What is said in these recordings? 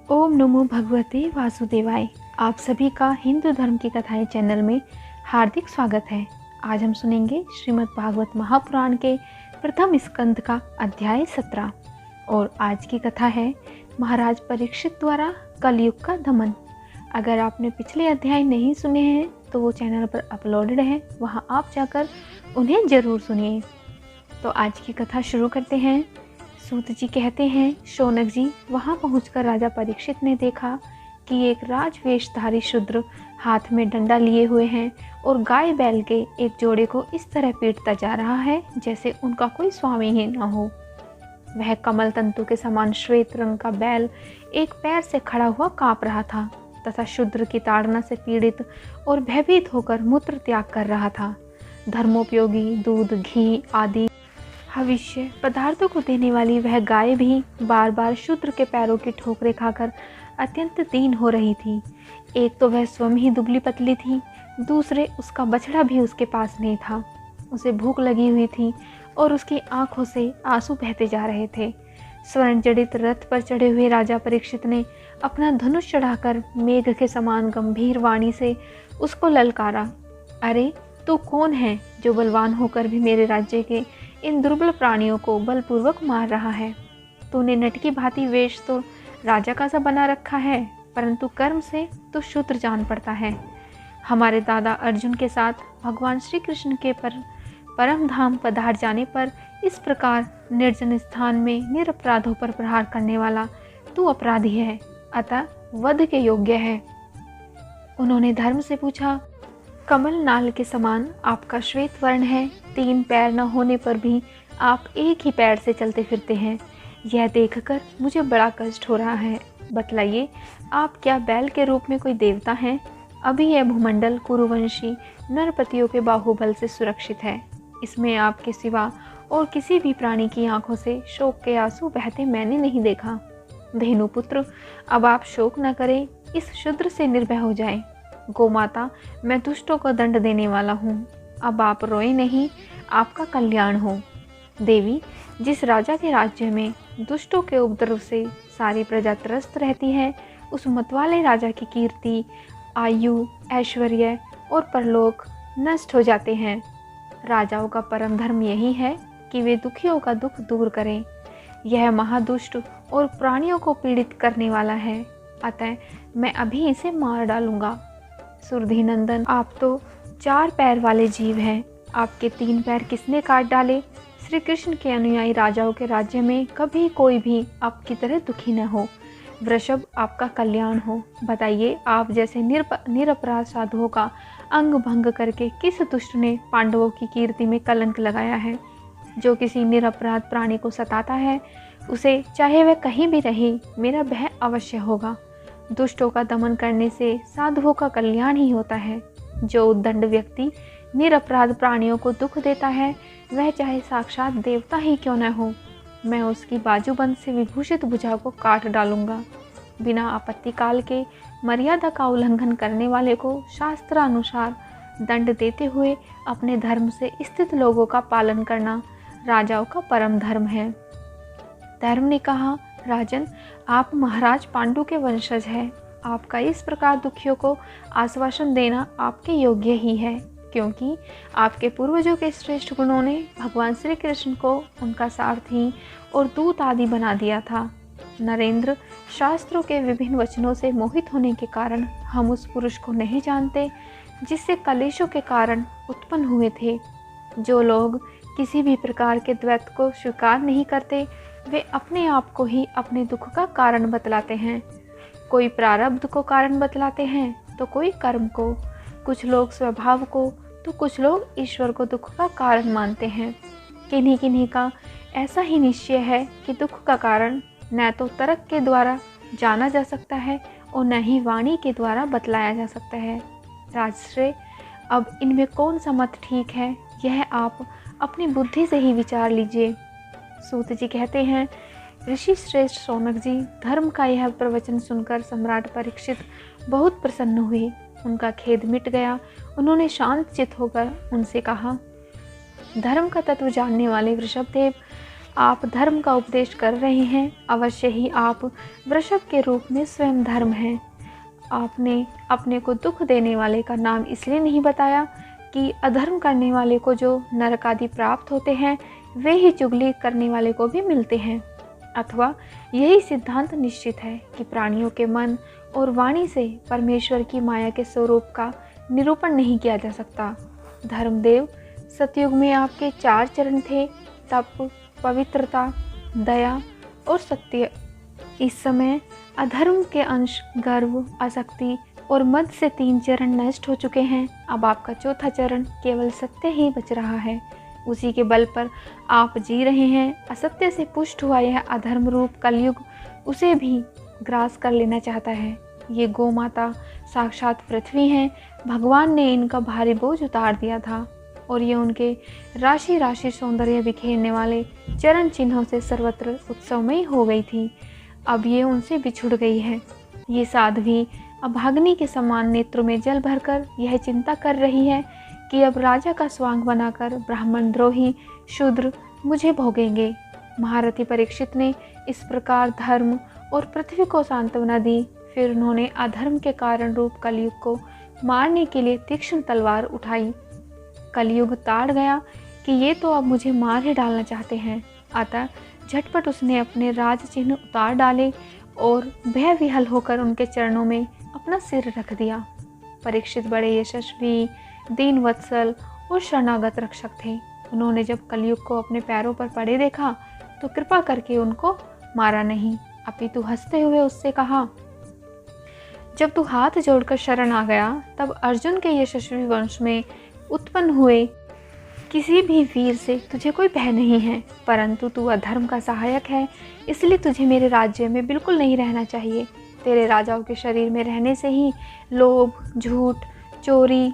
ओम नमो भगवते वासुदेवाय। आप सभी का हिंदू धर्म की कथाएं चैनल में हार्दिक स्वागत है। आज हम सुनेंगे श्रीमद् भागवत महापुराण के प्रथम स्कंद का अध्याय 17 और आज की कथा है महाराज परीक्षित द्वारा कलयुग का दमन। अगर आपने पिछले अध्याय नहीं सुने हैं तो वो चैनल पर अपलोडेड है, वहाँ आप जाकर उन्हें ज़रूर सुनिए। तो आज की कथा शुरू करते हैं। सूत जी कहते हैं, शौनक जी, वहाँ पहुंचकर राजा परीक्षित ने देखा कि एक राजवेशधारी शूद्र हाथ में डंडा लिए हुए हैं और गाय बैल के एक जोड़े को इस तरह पीटता जा रहा है जैसे उनका कोई स्वामी ही न हो। वह कमल तंतु के समान श्वेत रंग का बैल एक पैर से खड़ा हुआ कांप रहा था तथा शूद्र की ताड़ना से पीड़ित और भयभीत होकर मूत्र त्याग कर रहा था। धर्मोपयोगी दूध, घी आदि भविष्य पदार्थों को देने वाली वह गाय भी बार बार शूद्र के पैरों की ठोकरें खाकर अत्यंत दीन हो रही थी। एक तो वह स्वयं ही दुबली पतली थी, दूसरे उसका बछड़ा भी उसके पास नहीं था। उसे भूख लगी हुई थी और उसकी आंखों से आंसू बहते जा रहे थे। स्वर्ण जड़ित रथ पर चढ़े हुए राजा परीक्षित ने अपना धनुष चढ़ाकर मेघ के समान गंभीर वाणी से उसको ललकारा, अरे तू कौन है जो बलवान होकर भी मेरे राज्य के इन दुर्बल प्राणियों को बलपूर्वक मार रहा है? तूने नटकी भांति वेश तो राजा का सा बना रखा है, परंतु कर्म से तो शूद्र जान पड़ता है। हमारे दादा अर्जुन के साथ भगवान श्री कृष्ण के परम धाम पधार जाने पर इस प्रकार निर्जन स्थान में निरपराधों पर प्रहार करने वाला तू अपराधी है, अतः वध के योग्य है। उन्होंने धर्म से पूछा, कमल नाल के समान आपका श्वेत वर्ण है, 3 पैर न होने पर भी आप एक ही पैर से चलते फिरते हैं। यह देखकर मुझे बड़ा कष्ट हो रहा है। बतलाइए, आप क्या बैल के रूप में कोई देवता हैं? अभी यह भूमंडल कुरुवंशी नरपतियों के बाहुबल से सुरक्षित है। इसमें आपके सिवा और किसी भी प्राणी की आंखों से शोक के आंसू बहते मैंने नहीं देखा। धेनुपुत्र, अब आप शोक न करें, इस शूद्र से निर्भय हो जाएं। गोमाता, मैं दुष्टों को दंड देने वाला हूँ, अब आप रोए नहीं, आपका कल्याण हो। देवी, जिस राजा के राज्य में दुष्टों के उपद्रव से सारी प्रजा त्रस्त रहती है, उस मतवाले राजा की कीर्ति, आयु, ऐश्वर्य और परलोक नष्ट हो जाते हैं। राजाओं का परम धर्म यही है कि वे दुखियों का दुख दूर करें। यह महादुष्ट और प्राणियों को पीड़ित करने वाला है, अतः मैं अभी इसे मार डालूंगा। सुरधि नंदन, आप तो 4 पैर वाले जीव हैं, आपके 3 पैर किसने काट डाले? श्री कृष्ण के अनुयायी राजाओं के राज्य में कभी कोई भी आपकी तरह दुखी न हो। वृषभ, आपका कल्याण हो। बताइए, आप जैसे निरपराध साधुओं का अंग भंग करके किस दुष्ट ने पांडवों की कीर्ति में कलंक लगाया है? जो किसी निरपराध प्राणी को सताता है, उसे चाहे वह कहीं भी रहे, मेरा भय अवश्य होगा। दुष्टों का दमन करने से साधुओं का कल्याण ही होता है। जो उद्दंड व्यक्ति निरपराध प्राणियों को दुख देता है, वह चाहे साक्षात देवता ही क्यों न हो, मैं उसकी बाजूबंद से विभूषित भुजा को काट डालूंगा। बिना आपत्ति काल के मर्यादा का उल्लंघन करने वाले को शास्त्रानुसार दंड देते हुए अपने धर्म से स्थित लोगों का पालन करना राजाओं का परम धर्म है। धर्म ने कहा, राजन, आप महाराज पांडु के वंशज हैं। आपका इस प्रकार दुखियों को आश्वासन देना आपके योग्य ही है, क्योंकि आपके पूर्वजों के श्रेष्ठ गुणों ने भगवान श्री कृष्ण को उनका सारथी और दूत आदि बना दिया था। नरेंद्र, शास्त्रों के विभिन्न वचनों से मोहित होने के कारण हम उस पुरुष को नहीं जानते जिससे कलेशों के कारण उत्पन्न हुए थे। जो लोग किसी भी प्रकार के द्वैत को स्वीकार नहीं करते, वे अपने आप को ही अपने दुख का कारण बतलाते हैं। कोई प्रारब्ध को कारण बतलाते हैं तो कोई कर्म को, कुछ लोग स्वभाव को तो कुछ लोग ईश्वर को दुख का कारण मानते हैं। किन्हीं किन्हीं का ऐसा ही निश्चय है कि दुख का कारण न तो तर्क के द्वारा जाना जा सकता है और न ही वाणी के द्वारा बतलाया जा सकता है। राजश्रेय, अब इनमें कौन सा मत ठीक है, यह आप अपनी बुद्धि से ही विचार लीजिए। सूत जी कहते हैं, ऋषि श्रेष्ठ शौनक जी, धर्म का यह प्रवचन सुनकर सम्राट परीक्षित बहुत प्रसन्न हुए। उनका खेद मिट गया। उन्होंने शांत चित होकर उनसे कहा, धर्म का तत्व जानने वाले वृषभदेव, आप धर्म का उपदेश कर रहे हैं, अवश्य ही आप वृषभ के रूप में स्वयं धर्म हैं। आपने अपने को दुख देने वाले का नाम इसलिए नहीं बताया कि अधर्म करने वाले को जो नरक आदि प्राप्त होते हैं वे ही चुगली करने वाले को भी मिलते हैं। अथवा यही सिद्धांत निश्चित है कि प्राणियों के मन और वाणी से परमेश्वर की माया के स्वरूप का निरूपण नहीं किया जा सकता। धर्मदेव, सतयुग में आपके 4 चरण थे, तप, पवित्रता, दया और सत्य। इस समय अधर्म के अंश गर्व, आसक्ति और मद से 3 चरण नष्ट हो चुके हैं। अब आपका 4था चरण केवल सत्य ही बच रहा है। उसी के बल पर आप जी रहे हैं। असत्य से पुष्ट हुआ यह अधर्म रूप कलयुग उसे भी ग्रास कर लेना चाहता है। ये गौ माता साक्षात पृथ्वी हैं। भगवान ने इनका भारी बोझ उतार दिया था और ये उनके राशि राशि सौंदर्य बिखेरने वाले चरण चिन्हों से सर्वत्र उत्सवमयी हो गई थी। अब ये उनसे बिछुड़ गई है। ये साध्वी अभाग्नि के समान नेत्रों में जल भरकर यह चिंता कर रही है कि अब राजा का स्वांग बनाकर ब्राह्मण द्रोही शूद्र मुझे भोगेंगे। महारथी परीक्षित ने इस प्रकार धर्म और पृथ्वी को सांत्वना दी। फिर उन्होंने अधर्म के कारण रूप कलयुग को मारने के लिए तीक्ष्ण तलवार उठाई। कलयुग ताड़ गया कि ये तो अब मुझे मार ही डालना चाहते हैं। अतः झटपट उसने अपने राज चिन्ह उतार डाले और भय विहल होकर उनके चरणों में अपना सिर रख दिया। परीक्षित बड़े यशस्वी, दीन वत्सल और शरणागत रक्षक थे। उन्होंने जब कलयुग को अपने पैरों पर पड़े देखा तो कृपा करके उनको मारा नहीं, अपितु हंसते हुए उससे कहा, जब तू हाथ जोड़कर शरण आ गया तब अर्जुन के यशस्वी वंश में उत्पन्न हुए किसी भी वीर से तुझे कोई भय नहीं है, परंतु तू अधर्म का सहायक है, इसलिए तुझे मेरे राज्य में बिल्कुल नहीं रहना चाहिए। तेरे राजाओं के शरीर में रहने से ही लोभ, झूठ, चोरी,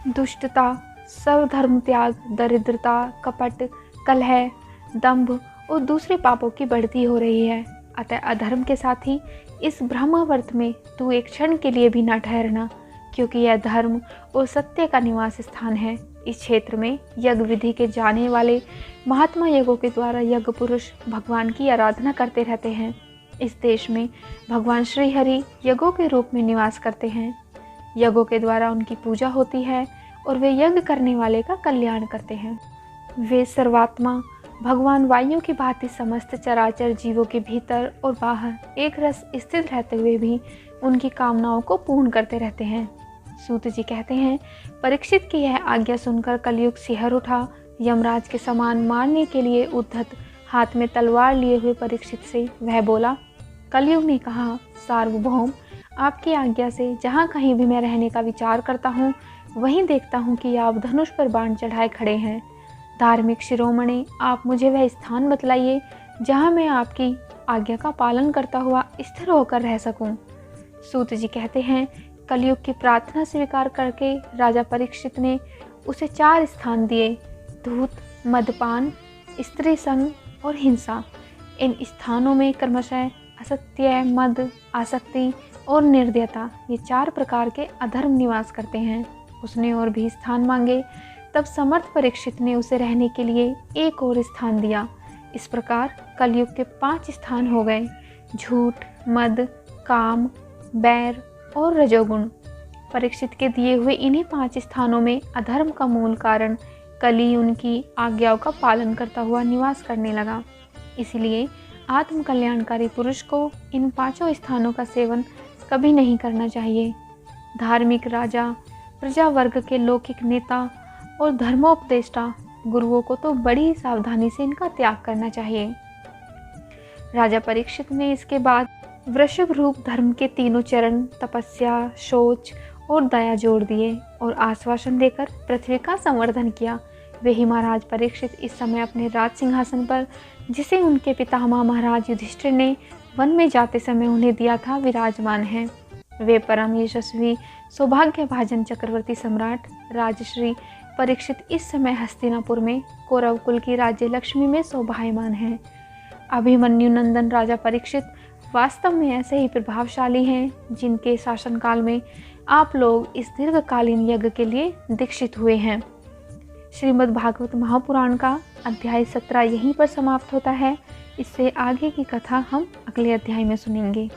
दुष्टता, सर्वधर्म त्याग, दरिद्रता, कपट, कलह, दंभ और दूसरे पापों की बढ़ती हो रही है। अतः अधर्म के साथ ही इस ब्रह्मावर्त में तू एक क्षण के लिए भी न ठहरना, क्योंकि यह धर्म और सत्य का निवास स्थान है। इस क्षेत्र में यज्ञ विधि के जाने वाले महात्मा यज्ञों के द्वारा यज्ञ पुरुष भगवान की आराधना करते रहते हैं। इस देश में भगवान श्री हरि यज्ञों के रूप में निवास करते हैं। यज्ञों के द्वारा उनकी पूजा होती है और वे यज्ञ करने वाले का कल्याण करते हैं। वे सर्वात्मा भगवान वायु की भांति समस्त चराचर जीवों के भीतर और बाहर एक रस स्थित रहते हुए भी उनकी कामनाओं को पूर्ण करते रहते हैं। सूत जी कहते हैं, परीक्षित की यह आज्ञा सुनकर कलयुग सिहर उठा। यमराज के समान मारने के लिए उद्धत हाथ में तलवार लिए हुए परीक्षित से वह बोला, कलयुग ने कहा, सार्वभौम, आपकी आज्ञा से जहाँ कहीं भी मैं रहने का विचार करता हूँ वहीं देखता हूँ कि आप धनुष पर बाण चढ़ाए खड़े हैं। धार्मिक शिरोमणि, आप मुझे वह स्थान बतलाइए जहाँ मैं आपकी आज्ञा का पालन करता हुआ स्थिर होकर रह सकूं। सूत जी कहते हैं, कलयुग की प्रार्थना स्वीकार करके राजा परीक्षित ने उसे 4 स्थान दिए, धूत, मदपान, स्त्री संग और हिंसा। इन स्थानों में क्रमशः असत्य, मद, आसक्ति और निर्दयता, ये 4 प्रकार के अधर्म निवास करते हैं। उसने और भी स्थान मांगे, तब समर्थ परीक्षित ने उसे रहने के लिए एक और स्थान दिया। इस प्रकार कलयुग के 5 स्थान हो गए, झूठ, मद, काम, बैर और रजोगुण। परीक्षित के दिए हुए इन्हीं 5 स्थानों में अधर्म का मूल कारण कली उनकी आज्ञाओं का पालन करता हुआ निवास करने लगा। इसलिए आत्म कल्याणकारी पुरुष को इन 5 स्थानों का सेवन कभी नहीं करना चाहिए। धार्मिक राजा, प्रजा वर्ग के लौकिक नेता और धर्मोपदेष्टा गुरुओं को तो बड़ी सावधानी से इनका त्याग करना चाहिए। राजा परीक्षित ने इसके बाद वृषभ रूप धर्म के 3 चरण तपस्या, शौच और दया जोड़ दिए और आश्वासन देकर पृथ्वी का संवर्धन किया। वे ही महाराज परीक्षित इस समय अपने राज सिंहासन पर, जिसे उनके पितामह महाराज युधिष्ठिर ने वन में जाते समय उन्हें दिया था, विराजमान हैं। वे परम यशस्वी सौभाग्यभाजन चक्रवर्ती सम्राट राजश्री परीक्षित इस समय हस्तिनापुर में कौरव कुल की राज्य लक्ष्मी में शोभायमान हैं। अभिमन्यु नंदन राजा परीक्षित वास्तव में ऐसे ही प्रभावशाली हैं जिनके शासनकाल में आप लोग इस दीर्घकालीन यज्ञ के लिए दीक्षित हुए हैं। श्रीमद् भागवत महापुराण का अध्याय 17 यहीं पर समाप्त होता है। इससे आगे की कथा हम अगले अध्याय में सुनेंगे।